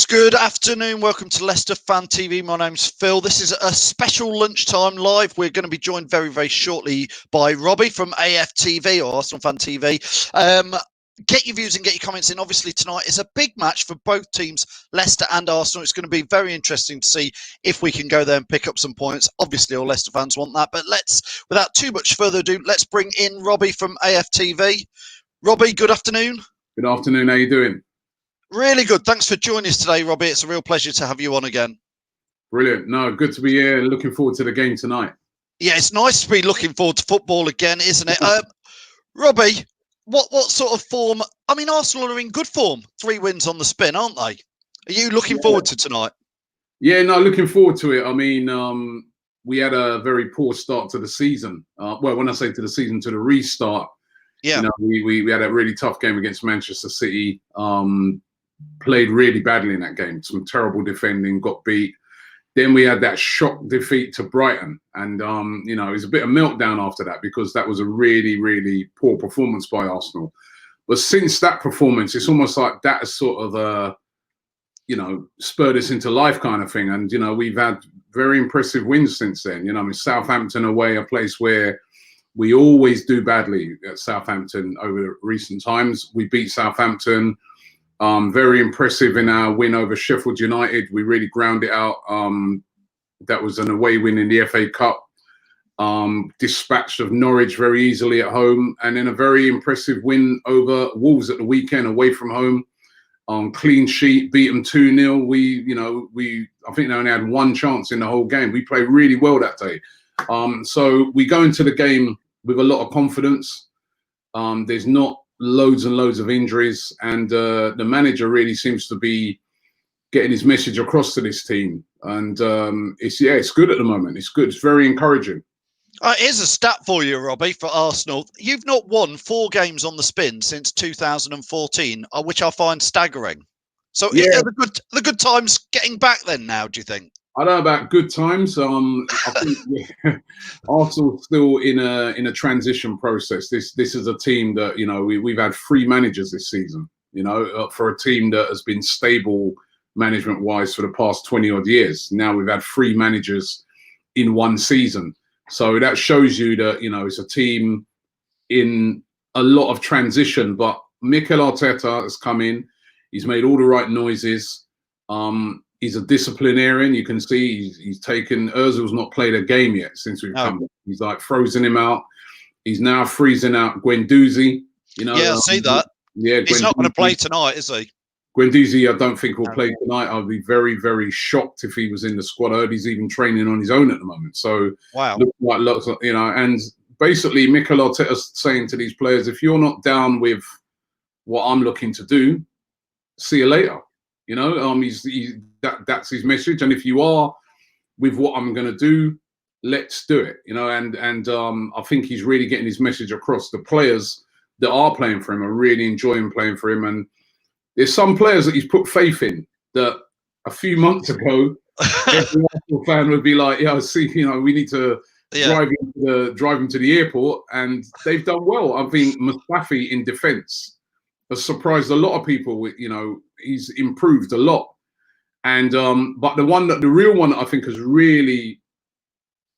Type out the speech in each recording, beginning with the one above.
Good afternoon. Welcome to Leicester Fan TV. My name's Phil. This is a special lunchtime live. We're going to be joined very, very shortly by Robbie from AFTV or Arsenal Fan TV. Get your views and get your comments in. Obviously, tonight is a big match for both teams, Leicester and Arsenal. It's going to be very interesting to see if we can go there and pick up some points. Obviously, all Leicester fans want that. But let's, without too much further ado, let's bring in Robbie from AFTV. Robbie, good afternoon. Good afternoon. How you doing? Really good. Thanks for joining us today, Robbie. It's a real pleasure to have you on again. Brilliant. No, good to be here. Looking forward to the game tonight. Yeah, it's nice to be looking forward to football again, isn't it? Robbie, what sort of form? I mean, Arsenal are in good form. 3 wins on the spin, aren't they? Are you looking forward to tonight? Yeah, no, looking forward to it. I mean, we had a very poor start to the season. Well, when I say to the season, to the restart. Yeah. You know, we had a really tough game against Manchester City. Played really badly in that game. Some terrible defending, got beat. Then we had that shock defeat to Brighton. And, you know, it was a bit of meltdown after that because that was a really, really poor performance by Arsenal. But since that performance, it's almost like that has sort of, you know, spurred us into life kind of thing. And, you know, we've had very impressive wins since then. You know, I mean, Southampton away, a place where we always do badly at Southampton over recent times. We beat Southampton. Very impressive in our win over Sheffield United. We really ground it out. That was an away win in the FA Cup. Dispatched of Norwich very easily at home. And then a very impressive win over Wolves at the weekend away from home. Clean sheet, beat them 2-0. I think they only had one chance in the whole game. We played really well that day. So we go into the game with a lot of confidence. There's not loads and loads of injuries, and the manager really seems to be getting his message across to this team. And it's good at the moment. It's good. It's very encouraging. Here's a stat for you, Robbie, for Arsenal. You've not won 4 games on the spin since 2014, which I find staggering. So are the good times getting back then now, do you think? I don't know about good times. I think Arsenal's still in a transition process. This is a team that, you know, we've had 3 managers this season. You know, for a team that has been stable management wise for the past 20 odd years. Now we've had 3 managers in 1 season. So that shows you that, you know, it's a team in a lot of transition. But Mikel Arteta has come in. He's made all the right noises. He's a disciplinarian. You can see he's taken. Ozil's not played a game yet since we've come. He's like frozen him out. He's now freezing out Guendouzi. You know. Yeah, I see that. Yeah, he's not going to play tonight, is he? Guendouzi, I don't think will play tonight. I'd be very, very shocked if he was in the squad. I heard he's even training on his own at the moment. So wow, looks like lots of, you know. And basically, Mikel Arteta's saying to these players, if you're not down with what I'm looking to do, see you later. You know, that's his message. And if you are with what I'm going to do, let's do it. You know, and I think he's really getting his message across. The players that are playing for him are really enjoying playing for him. And there's some players that he's put faith in that a few months ago, every Arsenal fan would be like, yeah, see, you know, we need to drive him to the airport. And they've done well. I think Mustafi in defence has surprised a lot of people with, you know, he's improved a lot. And but the real one that I think has really,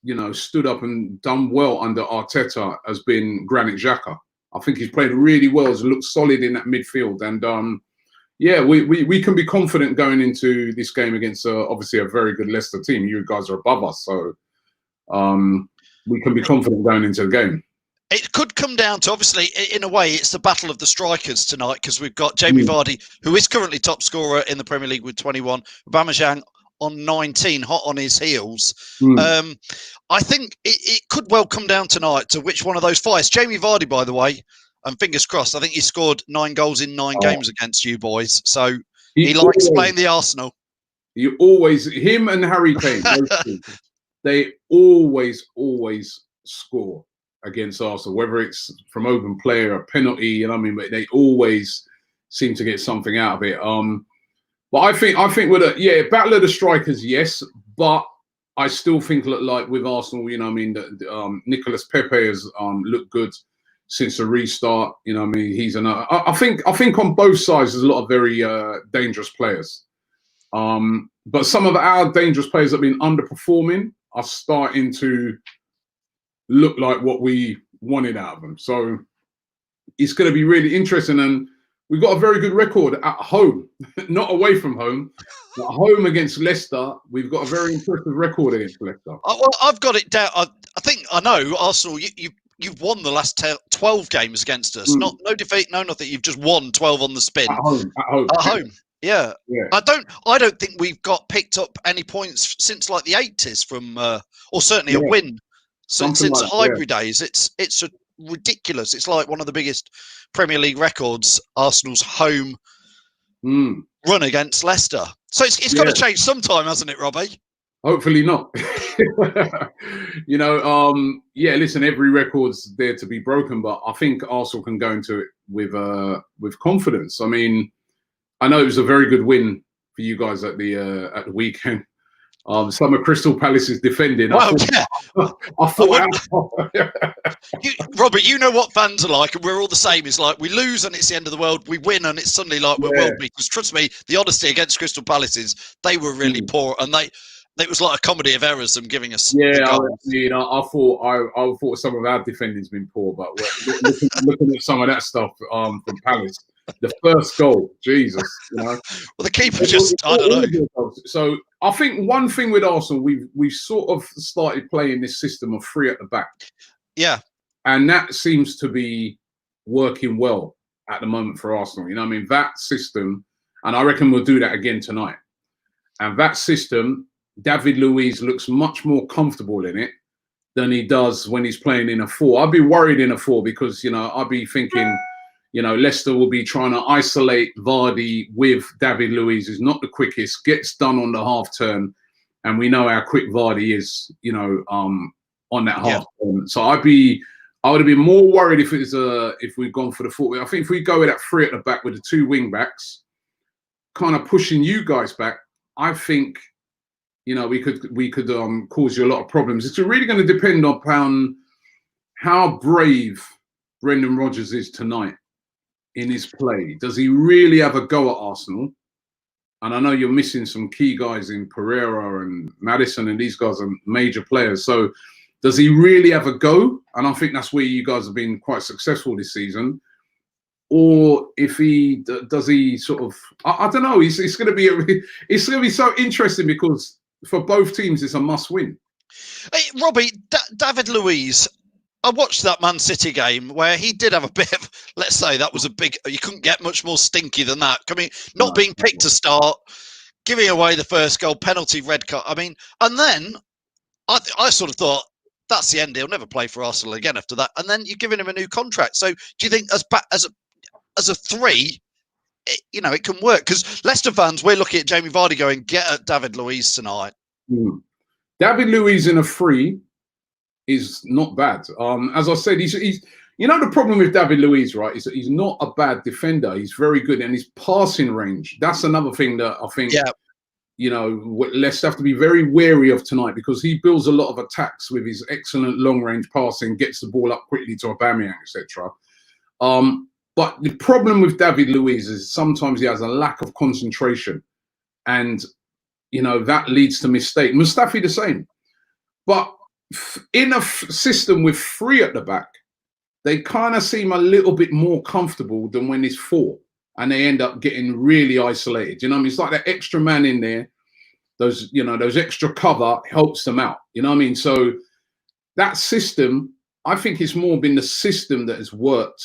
you know, stood up and done well under Arteta has been Granit Xhaka. I think he's played really well, has looked solid in that midfield. And yeah, we can be confident going into this game against obviously a very good Leicester team. You guys are above us, so we can be confident going into the game. It could come down to, obviously, in a way, it's the battle of the strikers tonight because we've got Jamie Vardy, who is currently top scorer in the Premier League with 21, Aubameyang on 19, hot on his heels. I think it could well come down tonight to which one of those fires. Jamie Vardy, by the way, and fingers crossed, I think he scored 9 goals in 9 games against you boys. So he likes playing the Arsenal. You always, him and Harry Kane, they always score against Arsenal, whether it's from open play or a penalty, you know what I mean? But they always seem to get something out of it. But I think with battle of the strikers, yes, but I still think like with Arsenal, you know what I mean, that Nicolas Pepe has looked good since the restart. You know what I mean? He's I think on both sides there's a lot of very dangerous players. But some of our dangerous players that have been underperforming are starting to look like what we wanted out of them. So it's going to be really interesting. And we've got a very good record at home, not away from home. At home against Leicester, we've got a very impressive record against Leicester. Well, I've got it down. I think I know Arsenal. You've won the last 12 games against us. No defeat, no nothing. You've just won 12 on the spin. At home. Yeah. I don't think we've got picked up any points since like the 80s from, or certainly a win since like, Highbury days. It's ridiculous. It's like one of the biggest Premier League records. Arsenal's home run against Leicester. So it's got to change sometime, hasn't it, Robbie? Hopefully not. Listen, every record's there to be broken, but I think Arsenal can go into it with confidence. I mean, I know it was a very good win for you guys at the weekend. Some of Crystal Palace's defending. Well, Robert, you know what fans are like, and we're all the same. It's like we lose and it's the end of the world. We win and it's suddenly like we're world beaters. Trust me, the honesty against Crystal Palace's, they were really poor, and it was like a comedy of errors. Them giving us. Yeah, I thought some of our defending's been poor, but looking at some of that stuff from Palace. The first goal, Jesus, Well, the keeper I don't know. So I think one thing with Arsenal, we've sort of started playing this system of 3 at the back. Yeah. And that seems to be working well at the moment for Arsenal. You know what I mean? That system, and I reckon we'll do that again tonight. And that system, David Luiz looks much more comfortable in it than he does when he's playing in a 4. I'd be worried in a 4 because, I'd be thinking, Leicester will be trying to isolate Vardy with David Luiz, who's not the quickest, gets done on the half turn, and we know how quick Vardy is, on that half turn. So I would have been more worried if we'd gone for the 4. I think if we go with that 3 at the back with the 2 wing backs, kind of pushing you guys back, I think we could cause you a lot of problems. It's really going to depend upon how brave Brendan Rodgers is tonight in his play. Does he really have a go at Arsenal? And I know you're missing some key guys in Pereira and Maddison, and these guys are major players. So does he really have a go? And I think that's where you guys have been quite successful this season. Or if does he sort of, I don't know. It's going to be so interesting because for both teams, it's a must win. Hey, Robbie, David Luiz, I watched that Man City game where he did have a bit of, let's say that was you couldn't get much more stinky than that. Not being picked to start, giving away the first goal, penalty, red card. And then I sort of thought, that's the end. He'll never play for Arsenal again after that. And then you're giving him a new contract. So do you think as a 3, it can work? Because Leicester fans, we're looking at Jamie Vardy going, get at David Luiz tonight. David Luiz in a 3 is not bad. As I said, he's the problem with David Luiz, right, is that he's not a bad defender. He's very good, and his passing range. That's another thing that I think, Leicester have to be very wary of tonight because he builds a lot of attacks with his excellent long-range passing, gets the ball up quickly to Aubameyang, etc. But the problem with David Luiz is sometimes he has a lack of concentration, and that leads to mistake. Mustafi the same, but in a system with 3 at the back, they kind of seem a little bit more comfortable than when it's 4, and they end up getting really isolated. It's like that extra man in there. Those extra cover helps them out. So that system, I think it's more been the system that has worked,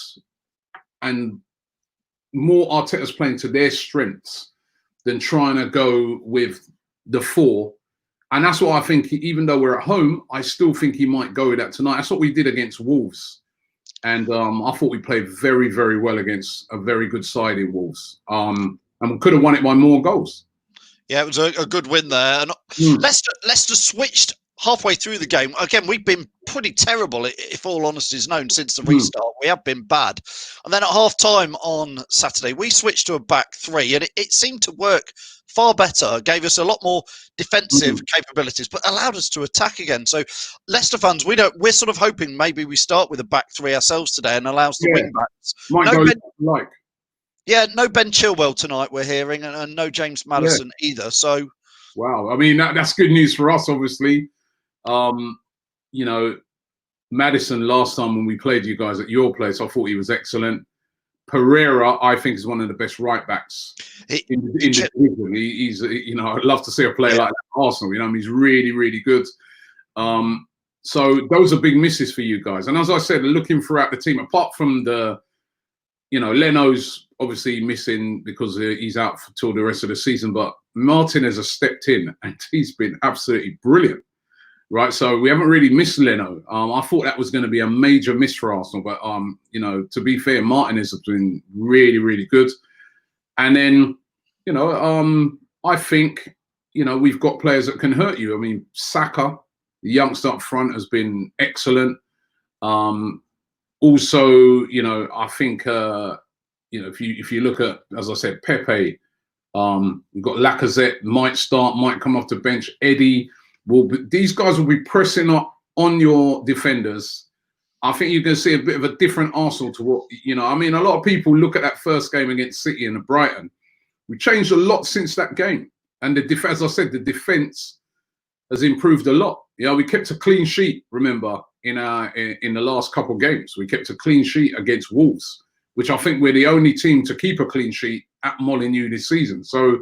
and more Arteta's playing to their strengths than trying to go with the 4. And that's what I think, even though we're at home, I still think he might go with that tonight. That's what we did against Wolves. And I thought we played very, very well against a very good side in Wolves. And we could have won it by more goals. Yeah, it was a good win there. And Leicester switched halfway through the game. Again, we've been pretty terrible, if all honesty is known, since the restart. We have been bad. And then at half-time on Saturday, we switched to a back 3, and it seemed to work far better, gave us a lot more defensive capabilities, but allowed us to attack again. So Leicester fans, we're sort of hoping maybe we start with a back 3 ourselves today and allows the wing backs. Yeah, no Ben Chilwell tonight, we're hearing, and no James Maddison either. So, wow. I mean, that's good news for us, obviously. You know, Maddison last time when we played you guys at your place, I thought he was excellent. Pereira, I think, is one of the best right backs in the division. He's, you know, I'd love to see a player like that at Arsenal. You know, he's really, really good. So those are big misses for you guys. And as I said, looking throughout the team, apart from the, you know, Leno's obviously missing because he's out till the rest of the season, but Martinez has stepped in and he's been absolutely brilliant. Right, so we haven't really missed Leno. I thought that was going to be a major miss for Arsenal, but you know, to be fair, Martinez has been really, really good. And then, you know, I think, you know, we've got players that can hurt you. I mean, Saka, the youngster up front, has been excellent. Also, you know, I think, you know, if you look at, as I said, Pepe, you've got Lacazette, might start, might come off the bench. Eddie. These guys will be pressing up on your defenders. I think you're going to see a bit of a different Arsenal to what, you know, I mean, a lot of people look at that first game against City and Brighton. We changed a lot since that game. And as I said, the defence has improved a lot. You know, we kept a clean sheet, remember, in the last couple of games. We kept a clean sheet against Wolves, which I think we're the only team to keep a clean sheet at Molineux this season. So,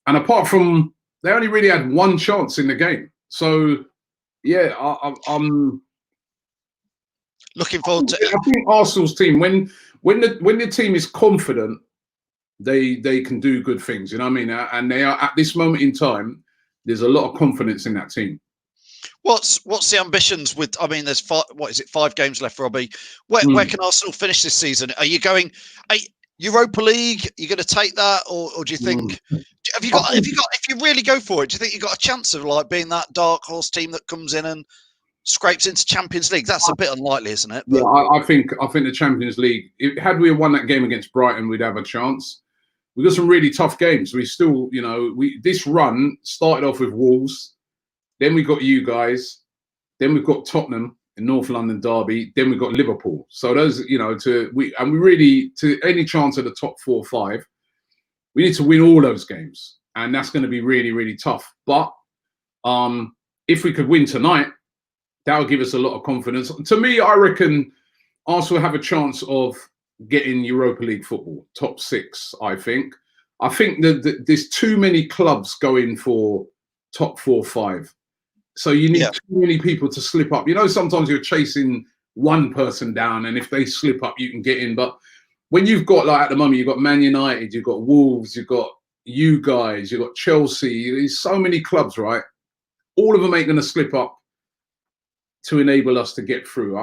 and apart from, they only really had one chance in the game. So, yeah, I'm looking forward to. I think Arsenal's team, when the team is confident, they can do good things. You know what I mean? And they are, at this moment in time, there's a lot of confidence in that team. What's the ambitions with? I mean, there's 5 games left, Robbie. Where can Arsenal finish this season? Are you going Europa League? Are you going to take that, or do you think? Have you got? If you really go for it, do you think you've got a chance of like being that dark horse team that comes in and scrapes into Champions League? That's a bit unlikely, isn't it? But, yeah, I think the Champions League. Had we won that game against Brighton, we'd have a chance. We've got some really tough games. We still, you know, this run started off with Wolves, then we got you guys, then we've got Tottenham in North London derby, then we've got Liverpool. So those, you know, we really, to any chance of the top 4 or 5, we need to win all those games, and that's going to be really, really tough. But if we could win tonight, that would give us a lot of confidence. To me, I reckon Arsenal have a chance of getting Europa League football, top 6. I think that there's too many clubs going for top 4 or 5. So you need too many people to slip up. You know, sometimes you're chasing one person down, and if they slip up, you can get in. But when you've got, like at the moment, you've got Man United, you've got Wolves, you've got you guys, you've got Chelsea. There's so many clubs, right? All of them ain't going to slip up to enable us to get through.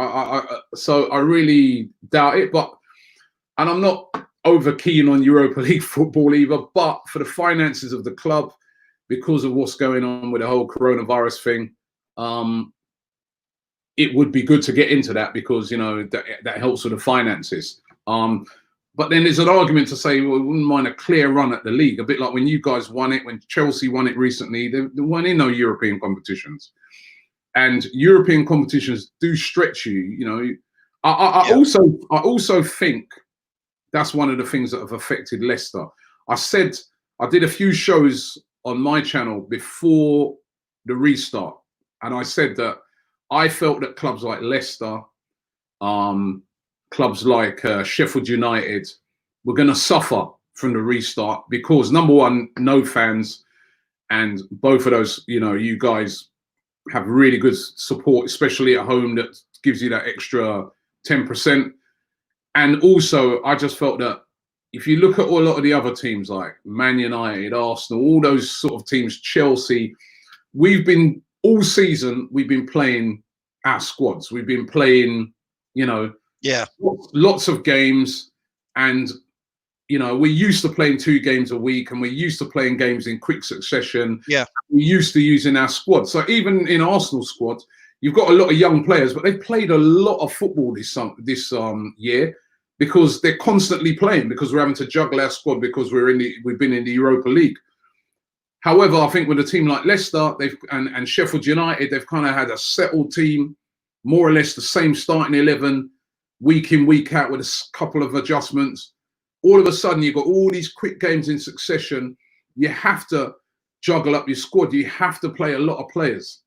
So I really doubt it. And I'm not over keen on Europa League football either. But for the finances of the club, because of what's going on with the whole coronavirus thing, it would be good to get into that because, you know, that helps with the finances. But then there's an argument to say, well, we wouldn't mind a clear run at the league, a bit like when you guys won it, when Chelsea won it recently. They weren't in no European competitions. And European competitions do stretch you, you know. I also think that's one of the things that have affected Leicester. I did a few shows on my channel before the restart, and I said that I felt that clubs like Leicester, clubs like Sheffield United were going to suffer from the restart because, number one, no fans, and both of those, you know, you guys have really good support, especially at home, that gives you that extra 10%. And also, I just felt that if you look at a lot of the other teams like Man United, Arsenal, all those sort of teams, Chelsea, all season, we've been playing our squads. We've been playing, you know, lots of games. And, you know, we're used to playing 2 games a week, and we're used to playing games in quick succession. Yeah. We're used to using our squad. So even in Arsenal squad, you've got a lot of young players, but they've played a lot of football this year, because they're constantly playing, because we're having to juggle our squad because we've been in the Europa League. However, I think with a team like Leicester and Sheffield United, they've kind of had a settled team, more or less the same starting 11, week in, week out, with a couple of adjustments. all of a sudden you've got all these quick games in succession. You have to juggle up your squad. You have to play a lot of players.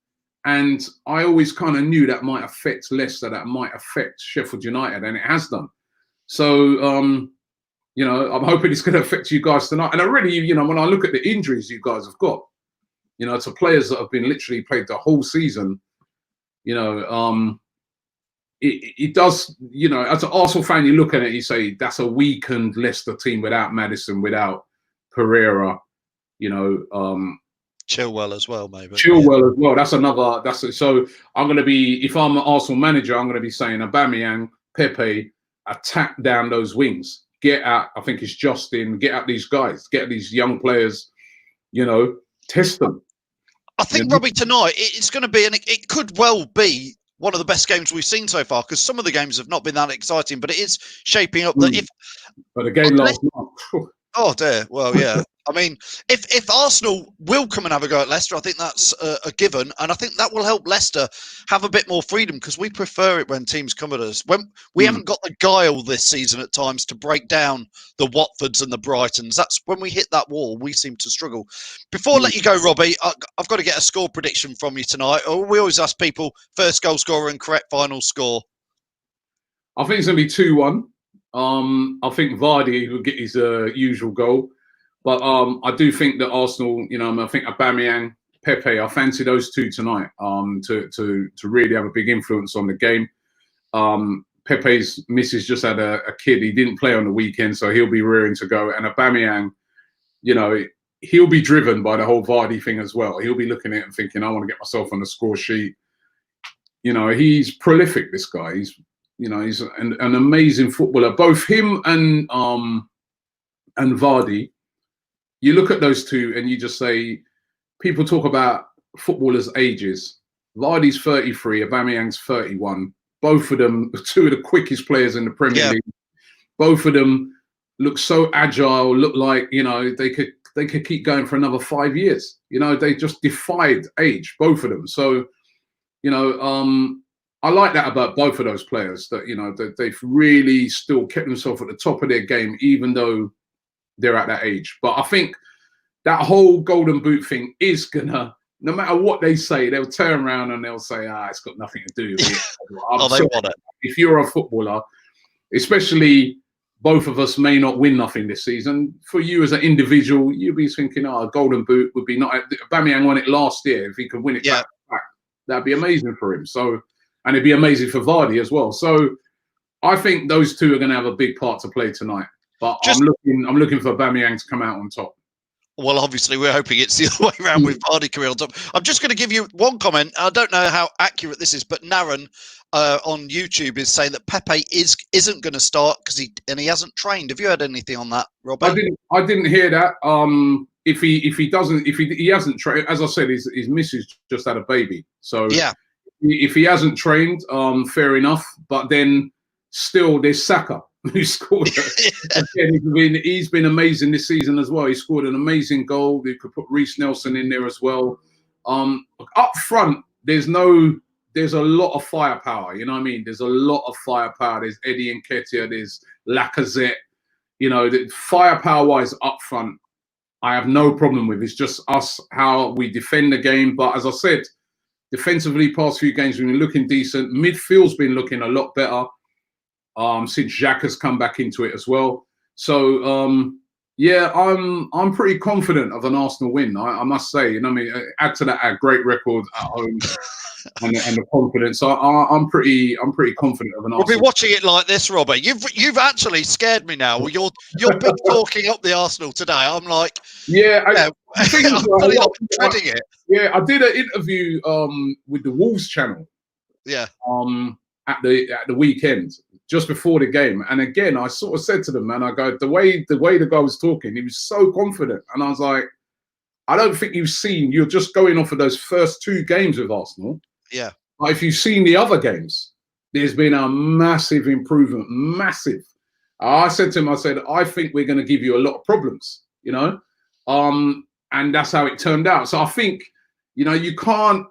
And I always kind of knew that might affect Leicester, that might affect Sheffield United, and it has done. So, you know, I'm hoping it's going to affect you guys tonight. And I really, you know, when I look at the injuries you guys have got, you know, to players that have been literally played the whole season, you know, it does, you know, as an Arsenal fan, you look at it, you say that's a weakened Leicester team without Maddison, without Pereira, you know, Chilwell as well, maybe. Chilwell as well. That's another. So I'm going to be, if I'm an Arsenal manager, I'm going to be saying Aubameyang, Pepe, attack down those wings. Get out. I think it's Justin. Get out these guys. Get these young players. You know, test them. I think, Robbie, tonight it's going to be, and it could well be one of the best games we've seen so far, because some of the games have not been that exciting, but it is shaping up that if. But the game last night. Oh dear. Well, yeah. I mean, if Arsenal will come and have a go at Leicester, I think that's a given, and I think that will help Leicester have a bit more freedom, because we prefer it when teams come at us. When we haven't got the guile this season at times to break down the Watfords and the Brightons. That's when we hit that wall, we seem to struggle. Before I let you go, Robbie, I've got to get a score prediction from you tonight. We always ask people first goal scorer and correct final score. I think it's going to be 2-1. I think Vardy will get his usual goal. But I do think that Arsenal, you know, I think Aubameyang, Pepe, I fancy those two tonight to really have a big influence on the game. Pepe's missus just had a kid. He didn't play on the weekend, so he'll be rearing to go. And Aubameyang, you know, he'll be driven by the whole Vardy thing as well. He'll be looking at it and thinking, I want to get myself on the score sheet. You know, he's prolific, this guy. He's, you know, he's an amazing footballer. Both him and Vardy. You look at those two and you just say, people talk about footballers' ages. Vardy's 33, Aubameyang's 31. Both of them are two of the quickest players in the Premier League. Both of them look so agile, look like, you know, they could keep going for another 5 years. You know, they just defied age, both of them. So, you know, I like that about both of those players, that, you know, that they've really still kept themselves at the top of their game, even though they're at that age. But I think that whole golden boot thing is gonna, no matter what they say, they'll turn around and they'll say, it's got nothing to do with it. They want it. If you're a footballer, especially both of us may not win nothing this season. For you as an individual, you'll be thinking, a golden boot would be not. Aubameyang won it last year. If he could win it back, that'd be amazing for him. So, and it'd be amazing for Vardy as well. So I think those two are going to have a big part to play tonight. But I'm looking for Aubameyang to come out on top. Well, obviously, we're hoping it's the other way around with Vardy coming on top. I'm just going to give you one comment. I don't know how accurate this is, but Naren on YouTube is saying that Pepe isn't going to start because he hasn't trained. Have you heard anything on that, Robert? I didn't hear that. If he hasn't trained, as I said, his missus just had a baby. So yeah, if he hasn't trained, fair enough. But then still, there's Saka, who scored. Again, he's been amazing this season as well. He scored an amazing goal. They could put Reece Nelson in there as well. Up front, there's a lot of firepower. You know what I mean? There's a lot of firepower. There's Eddie Nketiah. There's Lacazette. You know, the firepower-wise up front, I have no problem with. It's just us, how we defend the game. But as I said, defensively, past few games, we've been looking decent. Midfield's been looking a lot better. Since Jacques has come back into it as well. So yeah, I'm pretty confident of an Arsenal win. I must say, you know, I mean, add to that a great record at home and the confidence. So I'm pretty confident of an Arsenal. We'll be watching it like this, Robert. You've actually scared me now. You're big talking up the Arsenal today. I'm like, I'm dreading it. Yeah, I did an interview with the Wolves channel. Yeah. At the weekend, just before the game, and again, I sort of said to them, man, I go, the way the guy was talking, he was so confident, and I was like, I don't think you're just going off of those first two games with Arsenal. Yeah. But if you've seen the other games, there's been a massive improvement, massive. I said to him, I think we're going to give you a lot of problems, you know, and that's how it turned out. So I think, you know, you can't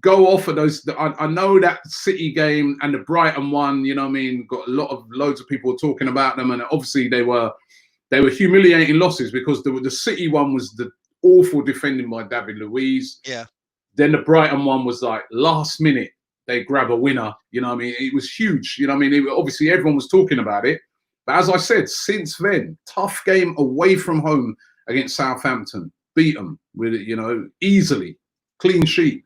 go off of those. I know that City game and the Brighton one, you know what I mean, got loads of people talking about them, and obviously they were humiliating losses, because the City one was the awful defending by David Luiz. Yeah. Then the Brighton one was like last minute they grab a winner. You know what I mean? It was huge. You know what I mean? Obviously everyone was talking about it. But as I said, since then, tough game away from home against Southampton. Beat them with it, you know, easily. Clean sheet.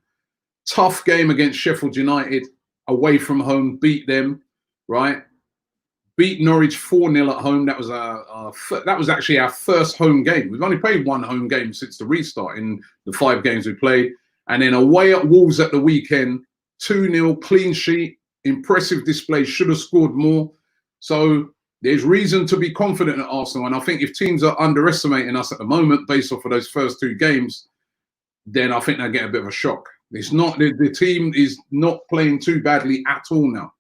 Tough game against Sheffield United away from home. Beat them, right? Beat Norwich 4-0 at home. That was actually our first home game. We've only played one home game since the restart in the 5 games we played. And then away at Wolves at the weekend, 2-0, clean sheet, impressive display, should have scored more. So there's reason to be confident at Arsenal. And I think if teams are underestimating us at the moment based off of those first 2 games, then I think they'll get a bit of a shock. It's not, the team is not playing too badly at all now.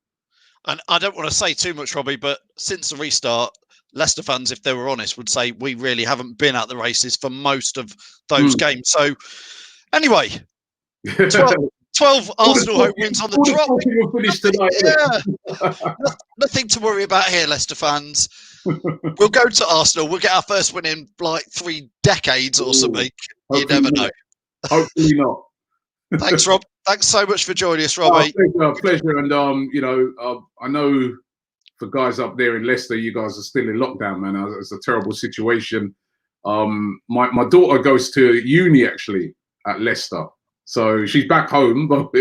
And I don't want to say too much, Robbie, but since the restart, Leicester fans, if they were honest, would say we really haven't been at the races for most of those games. So anyway, 12 Arsenal home wins on the trot. Yeah. Nothing to worry about here, Leicester fans. We'll go to Arsenal. We'll get our first win in like 3 decades or something. You never know. Hopefully not. Thanks, Rob. Thanks so much for joining us, Robbie. Pleasure. And you know, I know for guys up there in Leicester, you guys are still in lockdown, man. It's a terrible situation. My daughter goes to uni actually at Leicester, so she's back home. But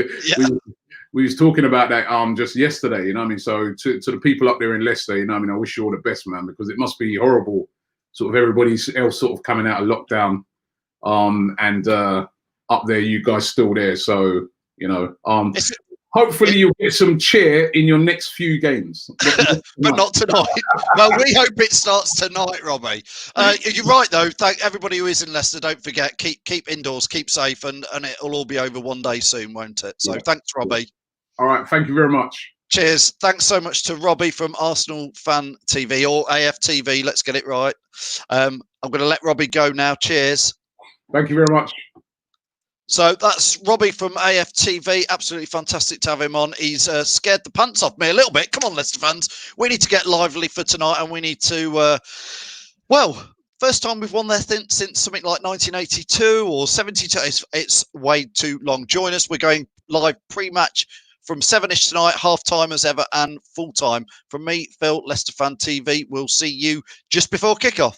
we was talking about that just yesterday. You know what I mean? So to the people up there in Leicester, you know what I mean, I wish you all the best, man, because it must be horrible. Sort of everybody else sort of coming out of lockdown, and up there, you guys still there. So you know, hopefully you'll get some cheer in your next few games. But not tonight. Well, we hope it starts tonight, Robbie. You're right, though. Thank everybody who is in Leicester. Don't forget, keep indoors, keep safe, and it'll all be over one day soon, won't it? So thanks, Robbie. All right. Thank you very much. Cheers. Thanks so much to Robbie from Arsenal Fan TV, or AFTV. Let's get it right. I'm going to let Robbie go now. Cheers. Thank you very much. So that's Robbie from AFTV. Absolutely fantastic to have him on. He's scared the pants off me a little bit. Come on, Leicester fans. We need to get lively for tonight, and we need to, well, first time we've won there since something like 1982 or 72. It's way too long. Join us. We're going live pre-match from 7ish tonight, half-time as ever, and full-time. From me, Phil, Leicester Fan TV. We'll see you just before kickoff.